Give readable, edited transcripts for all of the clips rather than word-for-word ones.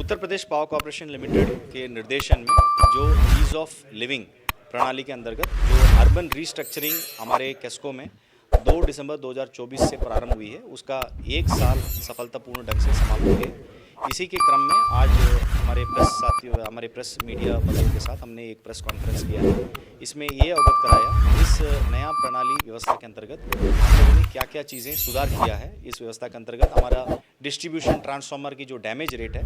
Uttar Pradesh power corporation limited के निर्देशन में जो ईज़ ऑफ लिविंग प्रणाली के अंतर्गत जो अर्बन रीस्ट्रक्चरिंग हमारे कैस्को में 2 दिसंबर 2024 से प्रारंभ हुई है, उसका 1 साल सफलतापूर्ण ढंग से समाप्त हो गया। इसी के क्रम में आज हमारे प्रेस साथियों, हमारे प्रेस मीडिया बंधुओं के साथ हमने एक प्रेस कॉन्फ्रेंस किया है। इसमें ये अवगत कराया इस नया प्रणाली व्यवस्था के अंतर्गत हम लोगों ने क्या क्या चीज़ें सुधार किया है। इस व्यवस्था के अंतर्गत हमारा डिस्ट्रीब्यूशन ट्रांसफार्मर की जो डैमेज रेट है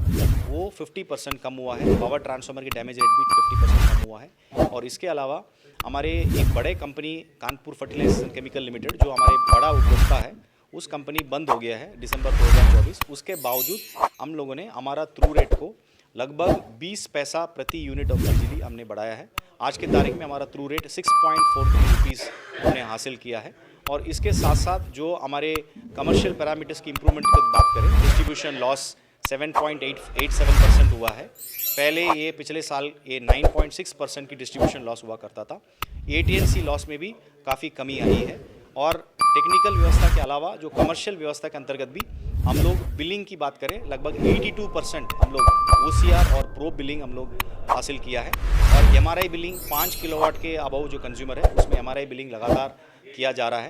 वो 50% कम हुआ है, पावर ट्रांसफार्मर की डैमेज रेट भी 50% कम हुआ है। और इसके अलावा हमारे एक बड़े company Kanpur fertilizers and chemical limited जो हमारे बड़ा उपभोक्ता है, उस कंपनी बंद हो गया है दिसंबर 2024। उसके बावजूद हम लोगों ने हमारा थ्रू रेट को लगभग 20 पैसा प्रति यूनिट ऑफ बिजली हमने बढ़ाया है। आज के तारीख में हमारा थ्रू रेट 6.43 रुपीज़ हमने हासिल किया है। और इसके साथ साथ जो हमारे कमर्शियल पैरामीटर्स की इंप्रूवमेंट की बात करें, डिस्ट्रीब्यूशन लॉस 7.87% हुआ है। पहले ये पिछले साल ये 9.6% की डिस्ट्रीब्यूशन लॉस हुआ करता था। AT&C लॉस में भी काफ़ी कमी आई है। और टेक्निकल व्यवस्था के अलावा जो कमर्शियल व्यवस्था के अंतर्गत भी हम लोग बिलिंग की बात करें, लगभग 82% हम लोग OCR और प्रो बिलिंग हम लोग हासिल किया है। और MRI बिलिंग 5 किलोवाट के अबव जो कंज्यूमर है उसमें MRI बिलिंग लगातार किया जा रहा है।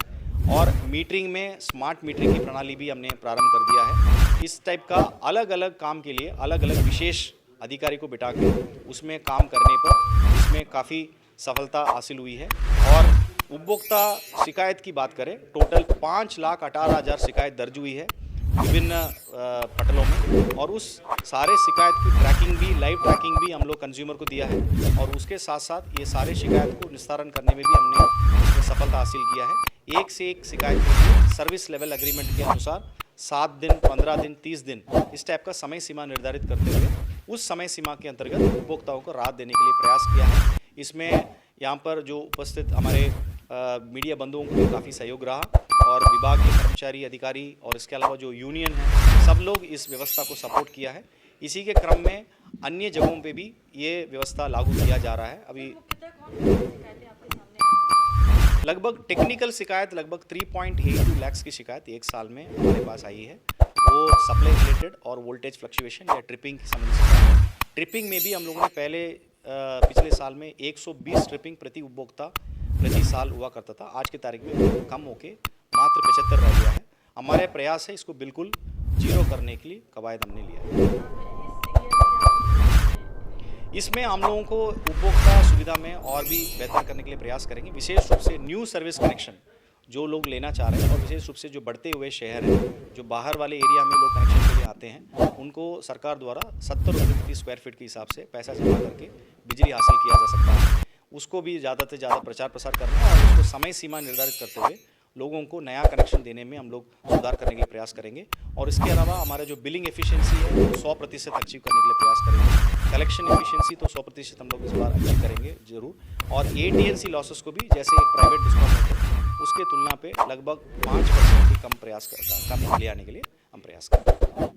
और मीटरिंग में स्मार्ट मीटरिंग की प्रणाली भी हमने प्रारंभ कर दिया है। इस टाइप का अलग अलग काम के लिए अलग अलग विशेष अधिकारी को बिठा के उसमें काम करने पर इसमें काफ़ी सफलता हासिल हुई है। और उपभोक्ता शिकायत की बात करें, टोटल 5,18,000 शिकायत दर्ज हुई है विभिन्न पटलों में। और उस सारे शिकायत की ट्रैकिंग भी, लाइव ट्रैकिंग भी हम लोग कंज्यूमर को दिया है। और उसके साथ साथ ये सारे शिकायत को निस्तारण करने में भी हमने इसमें सफलता हासिल किया है। एक से एक शिकायत के लिए सर्विस लेवल एग्रीमेंट के अनुसार 7 दिन, 15 दिन, 30 दिन इस टाइप का समय सीमा निर्धारित करते हुए उस समय सीमा के अंतर्गत उपभोक्ताओं को राहत देने के लिए प्रयास किया है। इसमें यहाँ पर जो उपस्थित हमारे मीडिया बंधुओं को भी काफ़ी सहयोग रहा। और विभाग के कर्मचारी, अधिकारी और इसके अलावा जो यूनियन है, सब लोग इस व्यवस्था को सपोर्ट किया है। इसी के क्रम में अन्य जगहों पे भी ये व्यवस्था लागू किया जा रहा है। अभी लगभग टेक्निकल शिकायत लगभग 3.82 लाख की शिकायत 1 साल में हमारे पास आई है। वो सप्लाई रिलेटेड और वोल्टेज फ्लक्चुएशन या ट्रिपिंग की संबंधित। ट्रिपिंग में भी हम लोगों ने पहले पिछले साल में 120 ट्रिपिंग प्रति उपभोक्ता प्रति साल हुआ करता था। आज की तारीख में कम होके मात्र 75 रह गया है। हमारे प्रयास है इसको बिल्कुल जीरो करने के लिए कवायद हमने लिया है। इसमें हम लोगों को उपभोक्ता सुविधा में और भी बेहतर करने के लिए प्रयास करेंगे। विशेष रूप से न्यू सर्विस कनेक्शन जो लोग लेना चाह रहे हैं और विशेष रूप से जो बढ़ते हुए शहर हैं, जो बाहर वाले एरिया में लोग कनेक्शन के लिए आते हैं, उनको सरकार द्वारा 70 रुपये प्रति स्क्वायर फीट के हिसाब से पैसा जमा करके बिजली हासिल किया जा सकता है। उसको भी ज़्यादा से ज़्यादा प्रचार प्रसार करना है और उसको समय सीमा निर्धारित करते हुए लोगों को नया कनेक्शन देने में हम लोग सुधार करने के लिए प्रयास करेंगे। और इसके अलावा हमारा जो बिलिंग एफिशिएंसी है वो 100% अचीव करने के लिए प्रयास करेंगे। कलेक्शन एफिशिएंसी तो 100% हम लोग इस बार अचीव करेंगे जरूर। और AT&C लॉसेस को भी जैसे एक प्राइवेट डिस्कॉम होते हैं उसके तुलना पे लगभग 5% की कम ले आने के लिए हम प्रयास करेंगे।